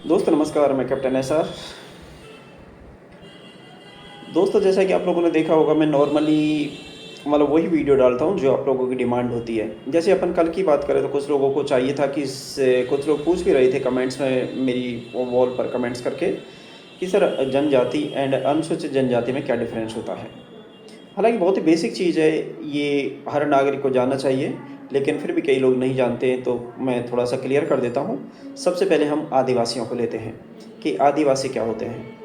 दोस्तों नमस्कार, मैं कैप्टन एसआर। दोस्तों जैसा कि आप लोगों ने देखा होगा, मैं नॉर्मली मतलब वही वीडियो डालता हूँ जो आप लोगों की डिमांड होती है। जैसे अपन कल की बात करें तो कुछ लोगों को चाहिए था कि कुछ लोग पूछ भी रहे थे कमेंट्स में मेरी वॉल पर कमेंट्स करके कि सर जनजाति एंड अनुसूचित जनजाति में क्या डिफरेंस होता है। हालांकि बहुत ही बेसिक चीज़ है, ये हर नागरिक को जानना चाहिए, लेकिन फिर भी कई लोग नहीं जानते हैं, तो मैं थोड़ा सा क्लियर कर देता हूँ। सबसे पहले हम आदिवासियों को लेते हैं कि आदिवासी क्या होते हैं।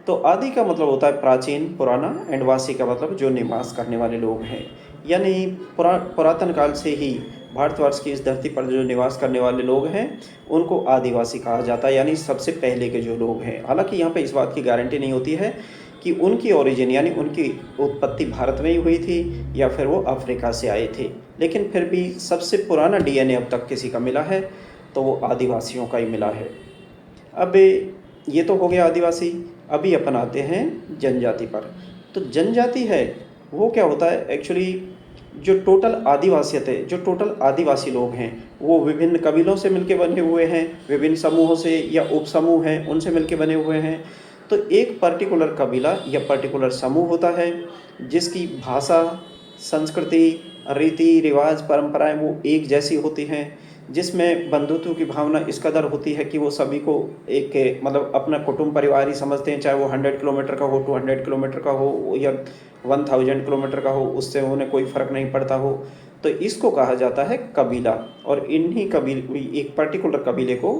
तो आदि का मतलब होता है प्राचीन, पुराना, एंड वासी का मतलब जो निवास करने वाले लोग हैं। यानी पुरातन काल से ही भारतवर्ष की इस धरती पर जो निवास करने वाले लोग हैं उनको आदिवासी कहा जाता है, यानी सबसे पहले के जो लोग हैं। हालांकि यहाँ पे इस बात की गारंटी नहीं होती है कि उनकी ओरिजिन यानी उनकी उत्पत्ति भारत में ही हुई थी या फिर वो अफ्रीका से आए थे, लेकिन फिर भी सबसे पुराना डीएनए अब तक किसी का मिला है तो वो आदिवासियों का ही मिला है। अब ये तो हो गया आदिवासी। अभी अपन आते हैं जनजाति पर। तो जनजाति है वो क्या होता है एक्चुअली, जो टोटल आदिवासियत है, जो टोटल आदिवासी लोग हैं वो विभिन्न कबीलों से मिलके बने हुए हैं, विभिन्न समूहों से या उप समूह हैं उनसे मिलके बने हुए हैं। तो एक पर्टिकुलर कबीला या पर्टिकुलर समूह होता है जिसकी भाषा, संस्कृति, रीति रिवाज, परंपराएं वो एक जैसी होती हैं, जिसमें बंधुत्व की भावना इस कदर होती है कि वो सभी को एक मतलब अपना कुटुंब परिवार ही समझते हैं, चाहे वो 100 किलोमीटर का हो, 200 किलोमीटर का हो या 1000 किलोमीटर का हो, उससे उन्हें कोई फ़र्क नहीं पड़ता हो। तो इसको कहा जाता है कबीला। और इन्हीं एक पर्टिकुलर कबीले को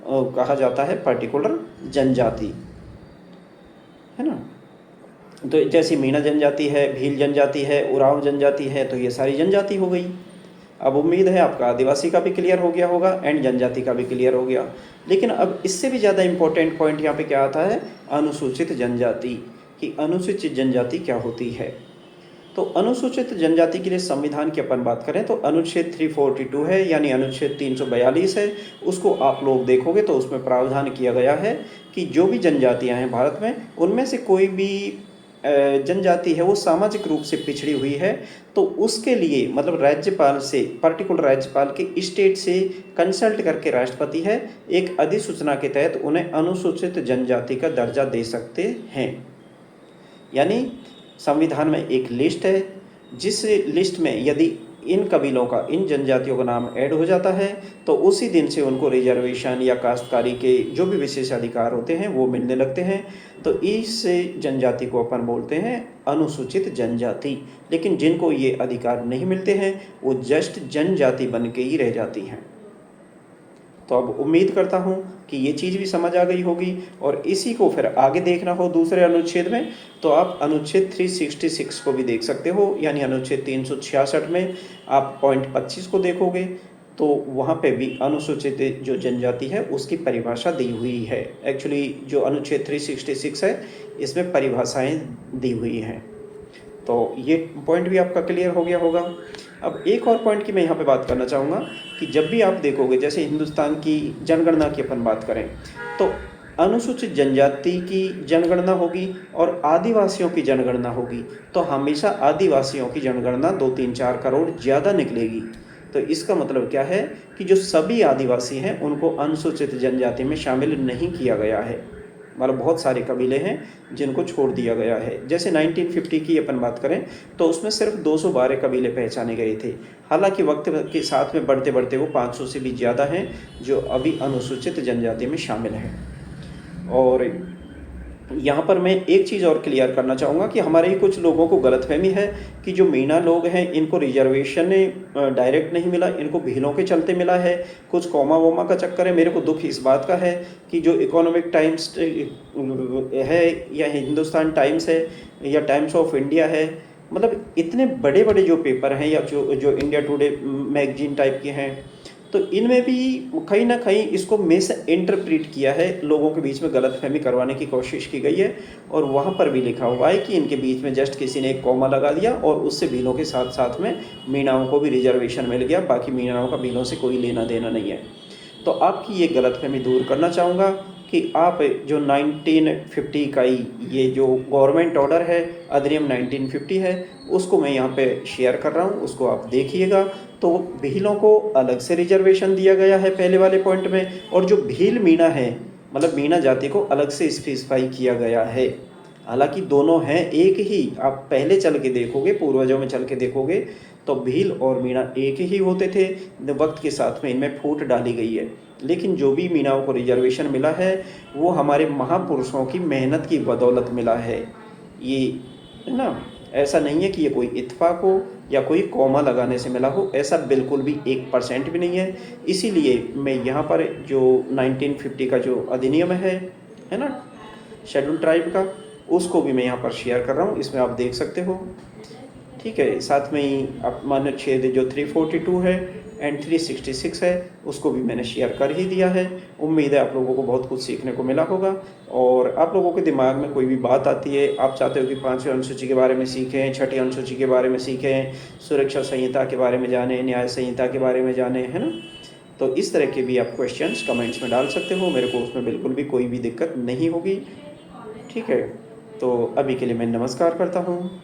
कहा जाता है पर्टिकुलर जनजाति, है ना। तो जैसे मीणा जनजाति है, भील जनजाति है, उरांव जनजाति है, तो ये सारी जनजाति हो गई। अब उम्मीद है आपका आदिवासी का भी क्लियर हो गया होगा एंड जनजाति का भी क्लियर हो गया। लेकिन अब इससे भी ज़्यादा इम्पोर्टेंट पॉइंट यहाँ पे क्या आता है, अनुसूचित जनजाति। कि अनुसूचित जनजाति क्या होती है। तो अनुसूचित जनजाति के लिए संविधान की अपन बात करें तो अनुच्छेद 342 है, यानी अनुच्छेद 342 है। उसको आप लोग देखोगे तो उसमें प्रावधान किया गया है कि जो भी जनजातियां हैं भारत में, उनमें से कोई भी जनजाति है वो सामाजिक रूप से पिछड़ी हुई है, तो उसके लिए मतलब राज्यपाल से, पर्टिकुलर राज्यपाल के स्टेट से कंसल्ट करके राष्ट्रपति है एक अधिसूचना के तहत उन्हें अनुसूचित जनजाति का दर्जा दे सकते हैं। यानी संविधान में एक लिस्ट है, जिस लिस्ट में यदि इन कबीलों का, इन जनजातियों का नाम ऐड हो जाता है तो उसी दिन से उनको रिजर्वेशन या काश्तकारी के जो भी विशेष अधिकार होते हैं वो मिलने लगते हैं। तो इस जनजाति को अपन बोलते हैं अनुसूचित जनजाति। लेकिन जिनको ये अधिकार नहीं मिलते हैं वो जस्ट जनजाति बन के ही रह जाती हैं। तो अब उम्मीद करता हूँ कि ये चीज़ भी समझ आ गई होगी। और इसी को फिर आगे देखना हो दूसरे अनुच्छेद में तो आप अनुच्छेद 366 को भी देख सकते हो, यानी अनुच्छेद 366 में आप पॉइंट 25 को देखोगे तो वहाँ पे भी अनुसूचित जो जनजाति है उसकी परिभाषा दी हुई है। एक्चुअली जो अनुच्छेद 366 है इसमें परिभाषाएं दी हुई हैं। तो ये पॉइंट भी आपका क्लियर हो गया होगा। अब एक और पॉइंट की मैं यहाँ पे बात करना चाहूँगा कि जब भी आप देखोगे, जैसे हिंदुस्तान की जनगणना की अपन बात करें तो अनुसूचित जनजाति की जनगणना होगी और आदिवासियों की जनगणना होगी, तो हमेशा आदिवासियों की जनगणना 2-3-4 करोड़ ज़्यादा निकलेगी। तो इसका मतलब क्या है कि जो सभी आदिवासी हैं उनको अनुसूचित जनजाति में शामिल नहीं किया गया है। मतलब बहुत सारे कबीले हैं जिनको छोड़ दिया गया है। जैसे 1950 की अपन बात करें तो उसमें सिर्फ 212 कबीले पहचाने गए थे। हालांकि वक्त के साथ में बढ़ते बढ़ते वो 500 से भी ज़्यादा हैं जो अभी अनुसूचित जनजाति में शामिल हैं। और यहाँ पर मैं एक चीज़ और क्लियर करना चाहूँगा कि हमारे ही कुछ लोगों को गलतफहमी है कि जो मीणा लोग हैं इनको रिजर्वेशन डायरेक्ट नहीं मिला, इनको भीलों के चलते मिला है। कुछ कॉमा वोमा का चक्कर है। मेरे को दुख इस बात का है कि जो इकोनॉमिक टाइम्स है या हिंदुस्तान टाइम्स है या टाइम्स ऑफ इंडिया है, मतलब इतने बड़े बड़े जो पेपर हैं या जो इंडिया टुडे मैगजीन टाइप के हैं, तो इनमें भी कहीं ना कहीं इसको मिस इंटरप्रेट किया है, लोगों के बीच में गलतफहमी करवाने की कोशिश की गई है। और वहाँ पर भी लिखा हुआ है कि इनके बीच में जस्ट किसी ने एक कॉमा लगा दिया और उससे भीलों के साथ साथ में मीणाओं को भी रिजर्वेशन मिल गया, बाकी मीणाओं का भीलों से कोई लेना देना नहीं है। तो आपकी ये गलतफहमी दूर करना चाहूँगा कि आप जो 1950 का ही ये जो गवर्नमेंट ऑर्डर है, अधिनियम 1950 है, उसको मैं यहाँ पे शेयर कर रहा हूँ, उसको आप देखिएगा। तो भीलों को अलग से रिजर्वेशन दिया गया है पहले वाले पॉइंट में, और जो भील मीणा है मतलब मीणा जाति को अलग से स्पेसिफाई किया गया है। हालांकि दोनों हैं एक ही, आप पहले चल के देखोगे, पूर्वजों में चल के देखोगे तो भील और मीणा एक ही होते थे। वक्त के साथ में इनमें फूट डाली गई है, लेकिन जो भी मीणाओं को रिजर्वेशन मिला है वो हमारे महापुरुषों की मेहनत की बदौलत मिला है। ये है ना, ऐसा नहीं है कि ये कोई इत्तेफाक हो या कोई कॉमा लगाने से मिला हो, ऐसा बिल्कुल भी 1% भी नहीं है। इसीलिए मैं यहाँ पर जो 1950 का जो अधिनियम है ना, शेड्यूल ट्राइब का, उसको भी मैं यहाँ पर शेयर कर रहा हूँ, इसमें आप देख सकते हो। ठीक है, साथ में ही आप मानो छेद जो 342 है एंड 366 है, उसको भी मैंने शेयर कर ही दिया है। उम्मीद है आप लोगों को बहुत कुछ सीखने को मिला होगा। और आप लोगों के दिमाग में कोई भी बात आती है, आप चाहते हो कि 5वीं अनुसूची के बारे में सीखें, 6ठी अनुसूची के बारे में सीखें, सुरक्षा संहिता के बारे में जानें, न्याय संहिता के बारे में जानें, है ना, तो इस तरह के भी आप क्वेश्चंस कमेंट्स में डाल सकते हो। मेरे को उसमें बिल्कुल भी कोई भी दिक्कत नहीं होगी। ठीक है, तो अभी के लिए मैं नमस्कार करता हूँ।